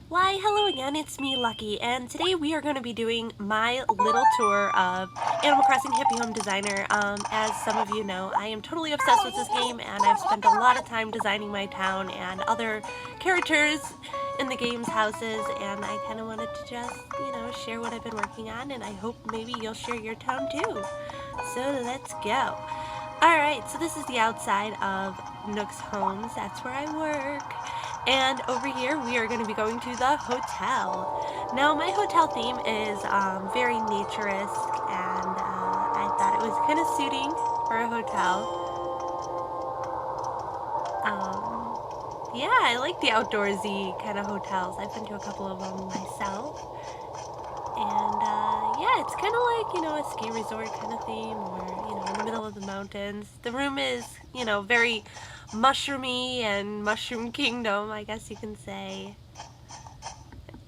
Why, hello again, it's me, Lucky, and today we are going to be doing my little tour of Animal Crossing Hippie Home Designer. As some of you know, I am totally obsessed with this game, and I've spent a lot of time designing my town and other characters in the game's houses, and I kind of wanted to just, share what I've been working on, and I hope maybe you'll share your town too. So let's go. Alright, so this is the outside of Nook's Homes. That's where I work. And over here we are going to be going to the hotel. Now my hotel theme is very naturesque, and I thought it was kind of suiting for a hotel. Yeah, I like the outdoorsy kind of hotels. I've been to a couple of them myself. And yeah, it's kind of like, a ski resort kind of theme, or, in the middle of the mountains. The room is, very mushroomy and mushroom kingdom, I guess you can say.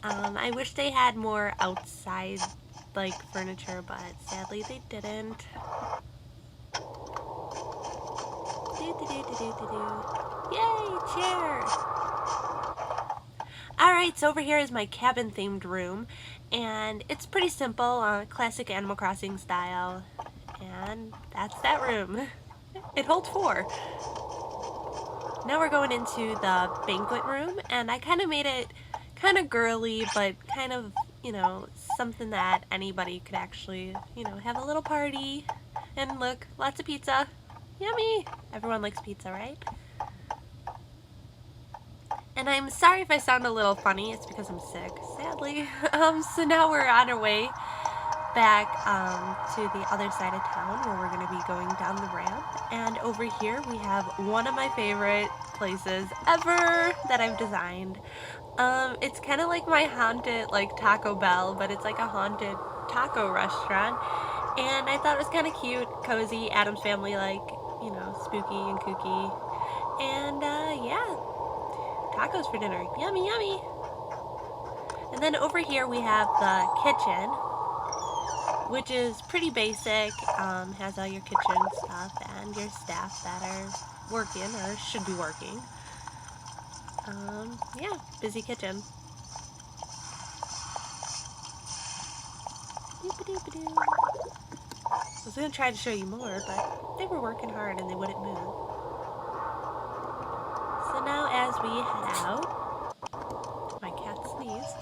I wish they had more outside, like, furniture, but sadly they didn't. Yay, chair! Alright, so over here is my cabin themed room, and it's pretty simple, classic Animal Crossing style, and that's that room. It holds 4. Now we're going into the banquet room, and I kind of made it kind of girly, but kind of, something that anybody could actually, have a little party. And look, lots of pizza. Yummy! Everyone likes pizza, right? And I'm sorry if I sound a little funny, it's because I'm sick, sadly. So now we're on our way back to the other side of town, where we're going to be going down the ramp. And over here we have one of my favorite places ever that I've designed. It's kind of like my haunted, like, Taco Bell, but it's like a haunted taco restaurant. And I thought it was kind of cute, cozy, Addams Family, like, spooky and kooky. And yeah, tacos for dinner. Yummy, yummy. And then over here we have the kitchen, which is pretty basic. Has all your kitchen stuff and your staff that are working or should be working. Yeah, busy kitchen. I was going to try to show you more, but they were working hard and they wouldn't move. So now as we head out, my cat sneezed,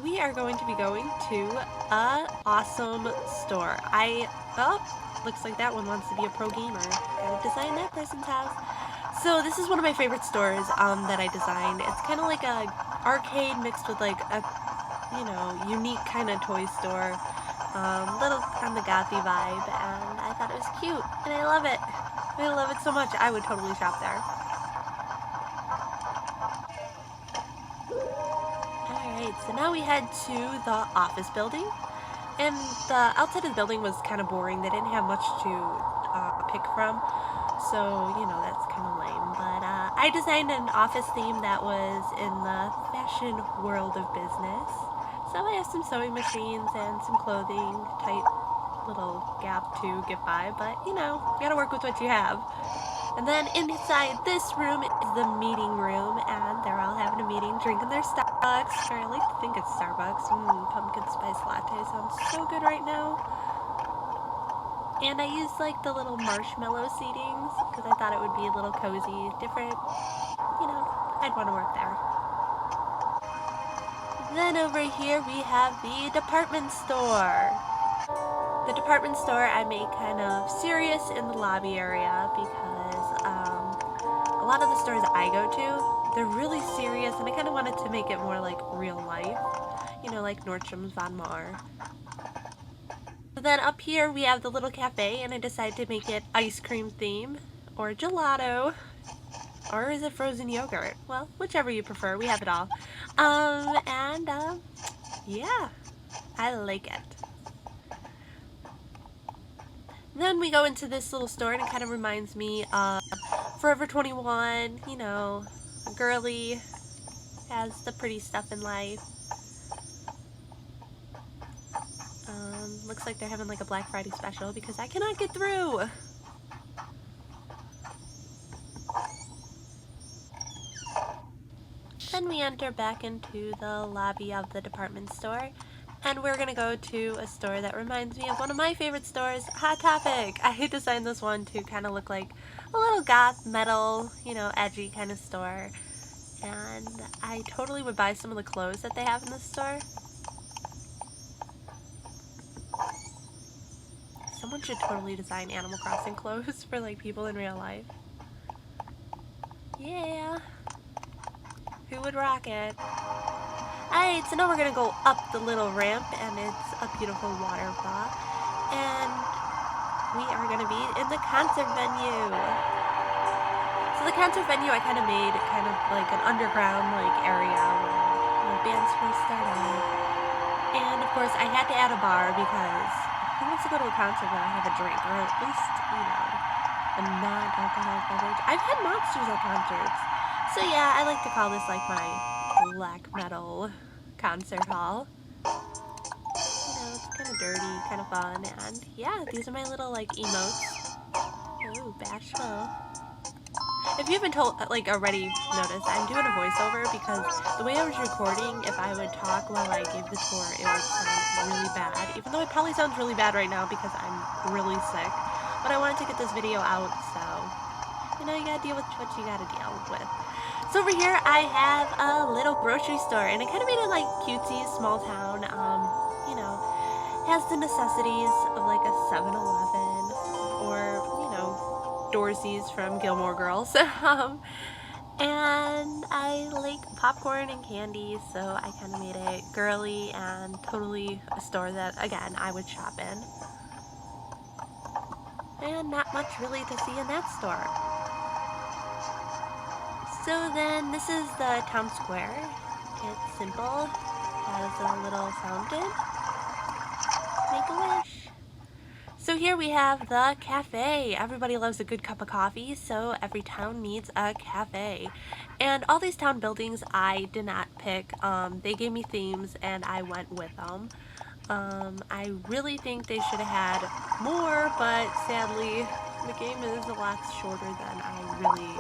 we are going to be going to a awesome store. Looks like that one wants to be a pro gamer. Gotta design that person's house. So this is one of my favorite stores that I designed. It's kind of like a arcade mixed with like a, unique kind of toy store. Little on the gothy vibe, and I thought it was cute, and I love it. I love it so much. I would totally shop there. Alright, so now we head to the office building, and the outside of the building was kind of boring. They didn't have much to pick from, so, that's kind of lame. But I designed an office theme that was in the fashion world of business. So I have some sewing machines and some clothing, tight little gap to get by, but, you gotta work with what you have. And then inside this room is the meeting room, and they're all having a meeting, drinking their Starbucks, or I like to think it's Starbucks. Pumpkin spice latte sounds so good right now. And I used like the little marshmallow seatings because I thought it would be a little cozy, different, I'd want to work there. Then over here we have the department store. The department store I made kind of serious in the lobby area because a lot of the stores I go to, they're really serious, and I kind of wanted to make it more like real life, like Nordstrom's Von Mar. So then up here we have the little cafe, and I decided to make it ice cream theme, or gelato, or is it frozen yogurt? Well, whichever you prefer, we have it all. Yeah, I like it. Then we go into this little store, and it kind of reminds me of Forever 21, girly, has the pretty stuff in life. Looks like they're having like a Black Friday special because I cannot get through. Then we enter back into the lobby of the department store, and we're gonna go to a store that reminds me of one of my favorite stores, Hot Topic. I designed this one to kind of look like a little goth, metal, you know, edgy kind of store. And I totally would buy some of the clothes that they have in this store. Someone should totally design Animal Crossing clothes for like people in real life. Yeah. Who would rock it? Alright, so now we're gonna go up the little ramp, and it's a beautiful waterfall. And we are gonna be in the concert venue. So the concert venue I kind of made kind of like an underground like area where bands first start out. And of course I had to add a bar because who wants to go to a concert where I have a drink, or at least, you know, a non-alcoholic beverage. I've had monsters at concerts. So yeah, I like to call this like my black metal concert hall. You know, it's kind of dirty, kind of fun, and yeah, these are my little like emotes. Ooh, bashful. If you haven't already noticed, I'm doing a voiceover because the way I was recording, if I would talk while I gave the tour, it would sound really bad. Even though it probably sounds really bad right now because I'm really sick. But I wanted to get this video out, so you know, you gotta deal with what you gotta deal with. So over here I have a little grocery store, and I kind of made it like cutesy, small town. You know, has the necessities of like a 7-Eleven or, you know, Dorsey's from Gilmore Girls. And I like popcorn and candy, so I kind of made it girly and totally a store that, again, I would shop in. And not much really to see in that store. So then this is the town square. It's simple, has a little fountain. Make a wish. So here we have the cafe. Everybody loves a good cup of coffee, so every town needs a cafe. And all these town buildings I did not pick. They gave me themes and I went with them. I really think they should have had more, but sadly the game is a lot shorter than I really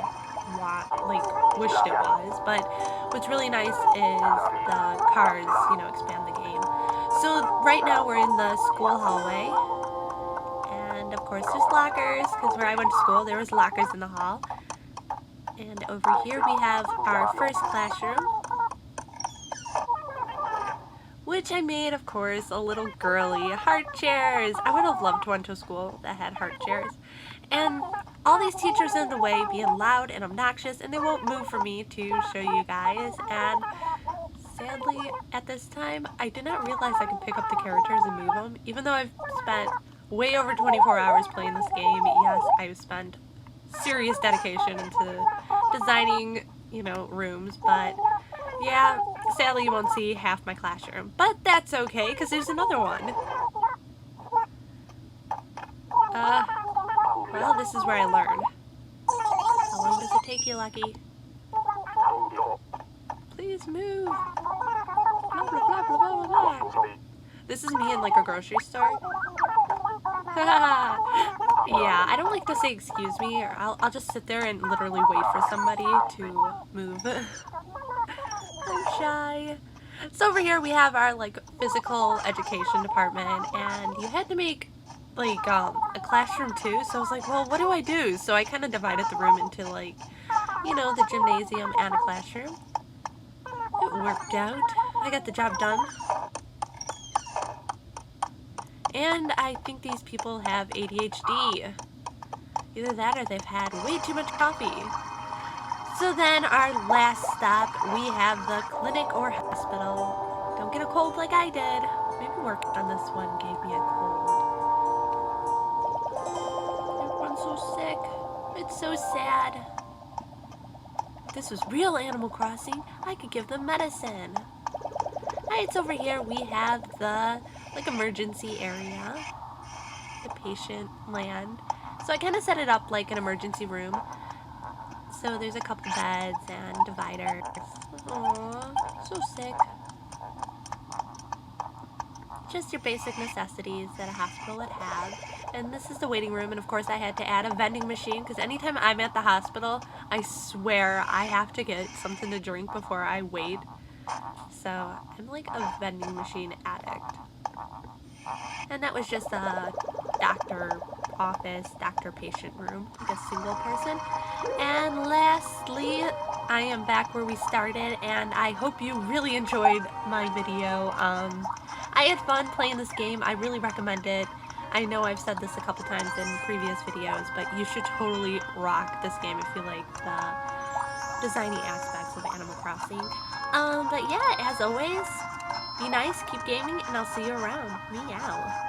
wished it was. But what's really nice is the cars, you know, expand the game. So right now we're in the school hallway, and of course there's lockers, because where I went to school there was lockers in the hall. And over here we have our first classroom, which I made, of course, a little girly heart chairs. I would have loved to went to a school that had heart chairs. And all these teachers in the way being loud and obnoxious, and they won't move for me to show you guys. And sadly, at this time, I did not realize I could pick up the characters and move them. Even though I've spent way over 24 hours playing this game, yes, I've spent serious dedication into designing, you know, rooms, but yeah, sadly you won't see half my classroom. But that's okay, because there's another one. Well, this is where I learn. How long does it take you, Lucky? Please move. Blah, blah, blah, blah, blah, blah. This is me in like a grocery store. Yeah, I don't like to say excuse me, or I'll just sit there and literally wait for somebody to move. I'm shy. So over here we have our like physical education department, and you had to make like a classroom too, so I was like, well, what do I do? So I kind of divided the room into like, you know, the gymnasium and a classroom. It worked out. I got the job done. And I think these people have ADHD. Either that or they've had way too much coffee. So then our last stop, we have the clinic or hospital. Don't get a cold like I did. Maybe working on this one gave me a cold. Everyone's so sick. It's so sad. If this was real Animal Crossing, I could give them medicine. Alright, so over here we have the like emergency area, the patient land. So I kind of set it up like an emergency room. So there's a couple beds and dividers. Aww, so sick. Just your basic necessities that a hospital would have. And this is the waiting room, and of course I had to add a vending machine because anytime I'm at the hospital, I swear I have to get something to drink before I wait. So I'm like a vending machine addict. And that was just a doctor office, doctor patient room, like a single person. And lastly, I am back where we started, and I hope you really enjoyed my video. I had fun playing this game. I really recommend it. I know I've said this a couple times in previous videos, but you should totally rock this game if you like the designy aspects of Animal Crossing. But yeah, as always, be nice, keep gaming, and I'll see you around. Meow.